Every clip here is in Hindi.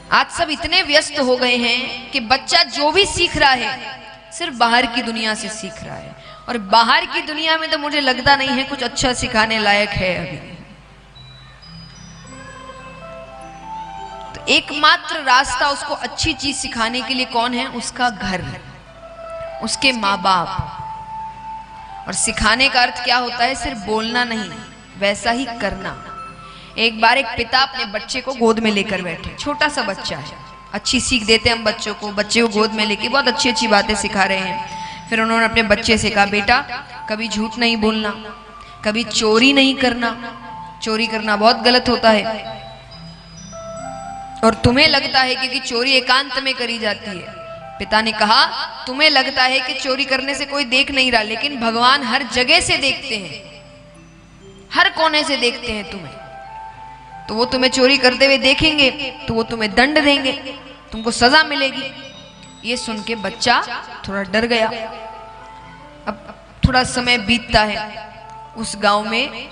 आज सब इतने व्यस्त हो गए हैं कि बच्चा जो भी सीख रहा है सिर्फ बाहर की दुनिया से सीख रहा है, और बाहर की दुनिया में तो मुझे लगता नहीं है कुछ अच्छा सिखाने लायक है अभी। तो एकमात्र रास्ता उसको अच्छी चीज सिखाने के लिए कौन है? उसका घर, उसके माँ बाप। और सिखाने का अर्थ क्या होता है? सिर्फ बोलना नहीं, वैसा ही करना। एक बार एक पिता अपने बच्चे को गोद में लेकर बैठे, छोटा सा बच्चा है, अच्छी सीख देते हैं हम बच्चों को, बच्चे को गोद में लेके बहुत अच्छी अच्छी बातें सिखा रहे हैं। फिर उन्होंने अपने बच्चे से कहा, बेटा कभी झूठ नहीं बोलना, कभी चोरी नहीं करना, चोरी करना बहुत गलत होता है, और तुम्हें लगता है कि चोरी एकांत में करी जाती है। पिता ने कहा, तुम्हें लगता है कि चोरी करने से कोई देख नहीं रहा, लेकिन भगवान हर जगह से देखते हैं, हर कोने से देखते हैं तुम्हें, तो वो तुम्हें चोरी करते हुए देखेंगे तो वो तुम्हें दंड देंगे, तुमको सजा मिलेगी। ये सुन के बच्चा थोड़ा डर गया। अब थोड़ा समय बीतता है, उस गांव में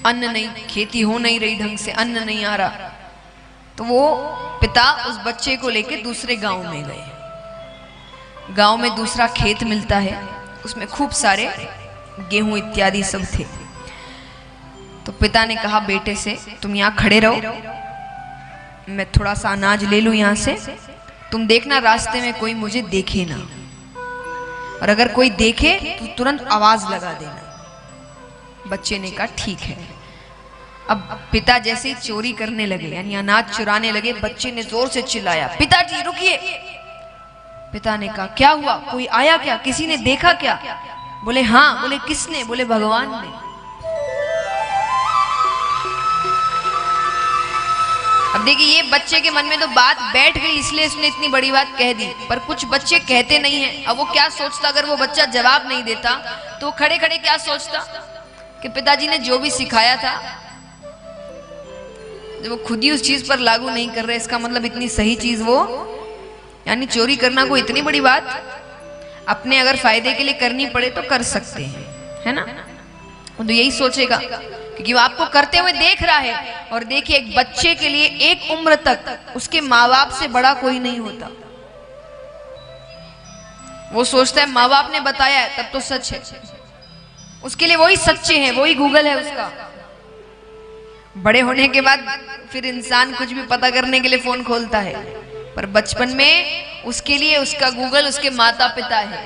अन्न नहीं, खेती हो नहीं रही ढंग से, अन्न नहीं आ रहा, तो वो पिता उस बच्चे को लेके दूसरे गांव में गए। गांव में दूसरा खेत मिलता है, उसमें खूब सारे गेहूं इत्यादि सब थे। तो पिता ने कहा बेटे से, तुम यहाँ खड़े रहो, मैं थोड़ा सा अनाज ले लूं यहाँ से, तुम देखना रास्ते में कोई मुझे देखे ना, और अगर कोई देखे तो तुरंत आवाज लगा देना। बच्चे ने कहा ठीक है। अब पिता जैसे ही चोरी करने लगे, यानी अनाज चुराने लगे, बच्चे ने जोर से चिल्लाया, पिताजी रुकिए। पिता ने कहा क्या हुआ, कोई आया क्या, किसी ने देखा क्या? बोले हाँ। बोले किसने? बोले भगवान ने। अब देखिए, ये बच्चे के मन में तो बात बैठ गई, इसलिए उसने इतनी बड़ी बात कह दी, पर कुछ बच्चे कहते नहीं हैं। अब वो क्या सोचता, अगर वो बच्चा जवाब नहीं देता तो वो खड़े खड़े क्या सोचता कि पिताजी ने जो भी सिखाया था जब वो खुद ही उस चीज पर लागू नहीं कर रहे, इसका मतलब इतनी सही चीज वो, यानी चोरी करना कोई इतनी बड़ी बात, अपने अगर फायदे के लिए करनी पड़े तो कर सकते हैं, है ना? तो यही सोचेगा, क्योंकि वो आपको करते हुए देख रहा है। और देखिए, एक बच्चे के लिए एक उम्र तक उसके माँ बाप से बड़ा कोई नहीं होता। वो सोचता है माँ बाप ने बताया है तब तो सच है, उसके लिए वही सच्चे हैं, वही गूगल है उसका। बड़े होने के बाद फिर इंसान कुछ भी पता करने के लिए फोन खोलता है, पर बचपन में उसके लिए उसका गूगल उसके माता पिता है।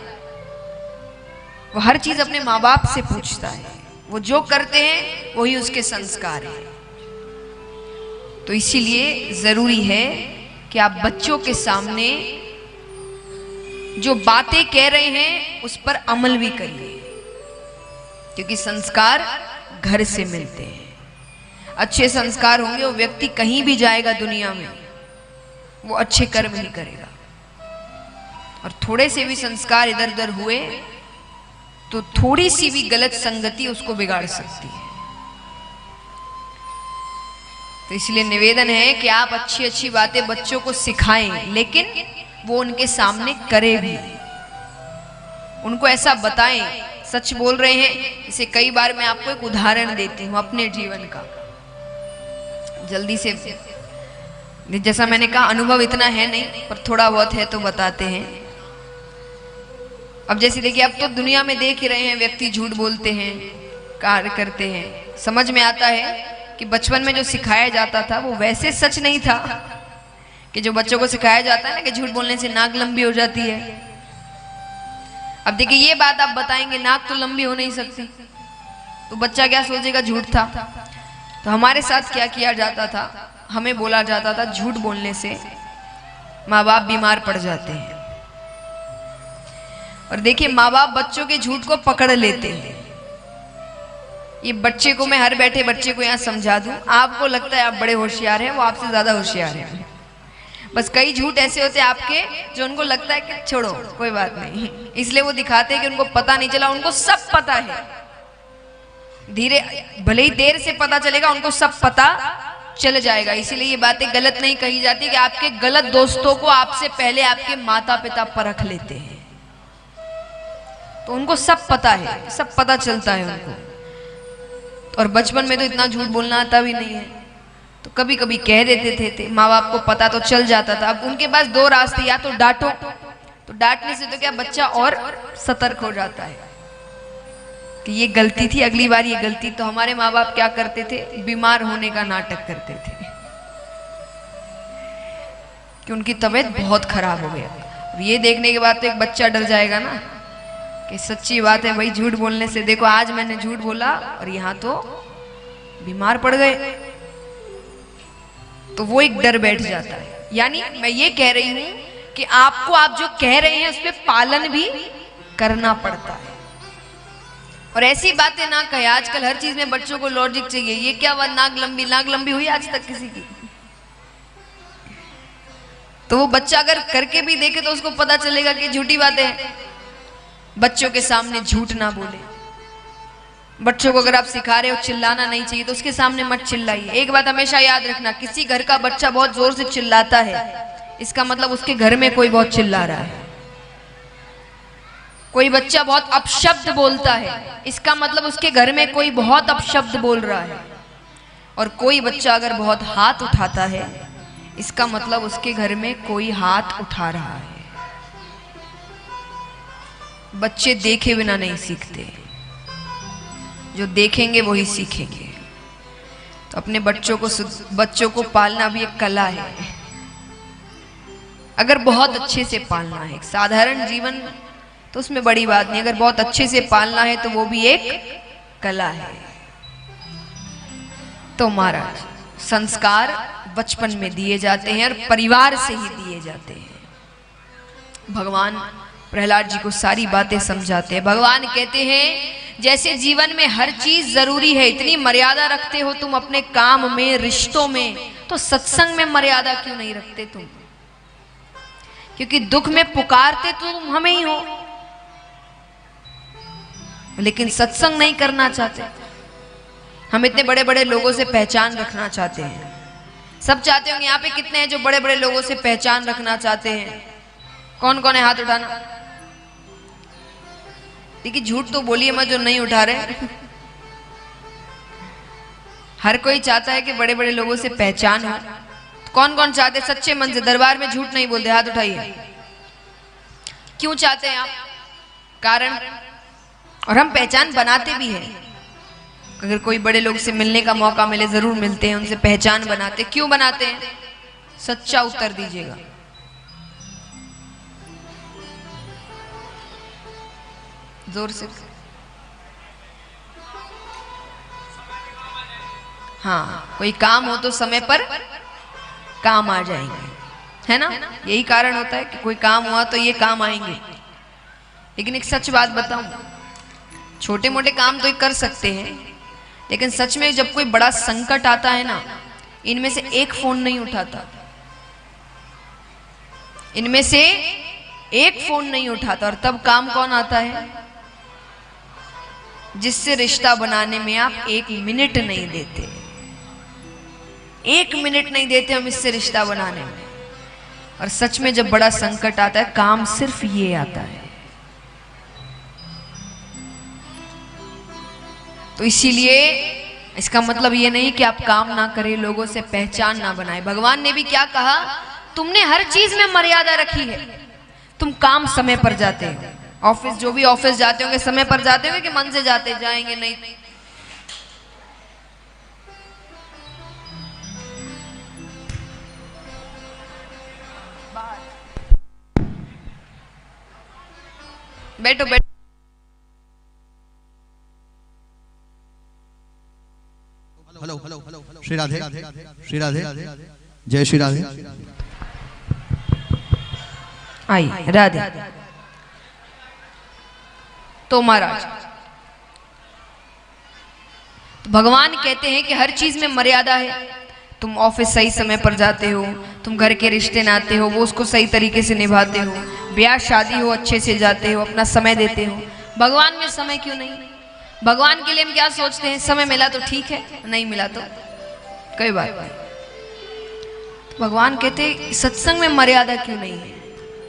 वो हर चीज अपने माँ बाप से पूछता है, वो जो करते हैं वही उसके संस्कार है। तो इसीलिए जरूरी है कि आप बच्चों के सामने जो बातें कह रहे हैं उस पर अमल भी करिए, क्योंकि संस्कार घर से मिलते हैं। अच्छे संस्कार होंगे, वो व्यक्ति कहीं भी जाएगा दुनिया में वो अच्छे कर्म ही करेगा। और थोड़े से भी संस्कार इधर उधर हुए तो थोड़ी सी भी गलत संगति उसको बिगाड़ सकती है। तो इसलिए निवेदन है कि आप अच्छी अच्छी बातें बच्चों को सिखाएं, लेकिन वो उनके सामने करे भी, उनको ऐसा बताएं सच बोल रहे हैं। इसे कई बार मैं आपको एक उदाहरण देती हूँ अपने जीवन का, जल्दी से, जैसा मैंने कहा अनुभव इतना है नहीं पर थोड़ा बहुत है तो बताते हैं। अब जैसे देखिए, अब तो दुनिया में देख ही रहे हैं, व्यक्ति झूठ बोलते हैं, कार्य करते हैं। समझ में आता है कि बचपन में जो सिखाया जाता था वो वैसे सच नहीं था, कि जो बच्चों को सिखाया जाता है ना कि झूठ बोलने से नाक लंबी हो जाती है। अब देखिए, ये बात आप बताएंगे नाक तो लंबी हो नहीं सकती, तो बच्चा क्या सोचेगा, झूठ था। तो हमारे साथ क्या किया जाता था, हमें बोला जाता था झूठ बोलने से माँ बाप बीमार पड़ जाते हैं। और देखिए, माँ बाप बच्चों के झूठ को पकड़ लेते हैं। ये बच्चे को मैं हर बैठे बच्चे को यहाँ समझा दूं, आपको लगता है आप बड़े होशियार हैं, वो आपसे ज्यादा होशियार हैं। बस कई झूठ ऐसे होते हैं आपके जो उनको लगता है कि छोड़ो कोई बात नहीं, इसलिए वो दिखाते हैं कि उनको पता नहीं चला। उनको सब पता है, धीरे भले ही देर से पता चलेगा, उनको सब पता चल जाएगा। इसीलिए ये बातें गलत नहीं कही जाती कि आपके गलत दोस्तों को आपसे पहले आपके माता पिता परख लेते हैं, तो उनको सब पता है, सब पता चलता है उनको। और बचपन में तो इतना झूठ बोलना आता भी नहीं है, तो कभी कभी कह देते थे, माँ बाप को पता तो चल जाता था। अब उनके पास दो रास्ते, या तो डांटो, तो डांटने से तो क्या बच्चा और सतर्क हो जाता है कि ये गलती थी, अगली बार ये गलती। तो हमारे माँ बाप क्या करते थे, बीमार होने का नाटक करते थे कि उनकी तबीयत बहुत खराब हो गया। ये देखने के बाद तो एक बच्चा डर जाएगा ना कि सच्ची बात है भाई, झूठ बोलने से, देखो आज मैंने झूठ बोला और यहाँ तो बीमार पड़ गए, तो वो एक डर बैठ जाता है। यानी मैं ये कह रही हूं कि आपको आप जो कह रहे हैं उस पर पालन भी करना पड़ता है। और ऐसी बातें ना कहे, आजकल हर चीज में बच्चों को लॉजिक चाहिए। ये क्या बात, नाक लंबी हुई आज तक किसी की? तो वो बच्चा अगर करके भी देखे तो उसको पता चलेगा कि झूठी बातें हैं। बच्चों के सामने झूठ ना बोले। बच्चों को अगर आप सिखा रहे हो चिल्लाना नहीं चाहिए तो उसके सामने मत चिल्लाइए। एक बात हमेशा याद रखना, किसी घर का बच्चा बहुत जोर से चिल्लाता है, इसका मतलब उसके घर में कोई बहुत चिल्ला रहा है। कोई बच्चा बहुत अपशब्द बोलता है, इसका मतलब उसके घर में कोई बहुत अपशब्द बोल रहा है। और कोई बच्चा अगर बहुत हाथ उठाता है, इसका मतलब उसके घर में कोई हाथ उठा रहा है। बच्चे देखे बिना नहीं सीखते, जो देखेंगे वही सीखेंगे। तो अपने बच्चों को पालना भी एक कला है। अगर बहुत अच्छे से पालना है, साधारण जीवन तो उसमें बड़ी बात नहीं, अगर बहुत अच्छे से पालना है तो वो भी एक कला है। तो महाराज, संस्कार बचपन में दिए जाते हैं और परिवार से ही दिए जाते हैं। भगवान प्रहलाद जी को सारी बातें समझाते हैं। भगवान कहते हैं जैसे जीवन में हर चीज जरूरी है, इतनी मर्यादा रखते हो तुम अपने काम में, रिश्तों में, तो सत्संग में मर्यादा क्यों नहीं रखते तुम? क्योंकि दुख में पुकारते तो तुम हमें ही हो, लेकिन सत्संग नहीं करना चाहते। हम इतने बड़े बड़े लोगों से पहचान रखना चाहते हैं। सब चाहते होंगे, यहाँ पे कितने हैं जो बड़े बड़े लोगों से पहचान रखना चाहते हैं? कौन कौन है, हाथ उठाना। देखिए झूठ तो बोलिए मत जो नहीं उठा रहे। हर कोई चाहता है कि बड़े बड़े लोगों से पहचान हो। कौन कौन चाहते सच्चे मन से दरबार में झूठ नहीं बोलते? हाथ उठाइए। क्यों चाहते हैं आप? कारण, और हम पहचान बनाते भी हैं। अगर कोई बड़े लोग से मिलने का मौका मिले जरूर मिलते हैं, उनसे पहचान बनाते। क्यों बनाते हैं? सच्चा उत्तर दीजिएगा। जोर से। हाँ, कोई काम हो तो समय पर काम आ जाएंगे, है ना? यही कारण होता है कि कोई काम हुआ तो ये काम आएंगे। लेकिन एक सच बात बताऊं, छोटे मोटे काम तो ये कर सकते हैं, लेकिन सच में जब कोई बड़ा संकट आता है ना, इनमें से एक फोन नहीं उठाता। इनमें से एक फोन नहीं उठाता। और तब काम कौन आता है? जिससे रिश्ता बनाने में आप एक मिनट नहीं देते। एक मिनट नहीं देते हम इससे रिश्ता बनाने में। और सच में जब बड़ा संकट आता है, काम सिर्फ ये आता है। तो इसीलिए इसका मतलब ये नहीं कि आप काम ना करें, लोगों से पहचान ना बनाए। भगवान ने भी क्या कहा, तुमने हर चीज में मर्यादा रखी है। तुम काम समय पर जाते हो, ऑफिस जो भी ऑफिस जाते होंगे समय पर जाते होंगे कि मन से जाते जाएंगे नहीं? बैठो बैठो। हेलो श्री राधे, श्री राधे, जय श्री राधे। आई राधे। तो महाराज, तो भगवान कहते हैं कि हर चीज में मर्यादा है। तुम ऑफिस सही समय पर जाते हो, तुम घर के रिश्ते नाते हो वो उसको सही तरीके से निभाते हो, ब्याह शादी हो अच्छे से जाते हो, अपना समय देते हो। भगवान में समय क्यों नहीं? भगवान के लिए हम क्या सोचते हैं, समय मिला तो ठीक है, नहीं मिला तो कोई बात नहीं। भगवान कहते सत्संग में मर्यादा क्यों नहीं है?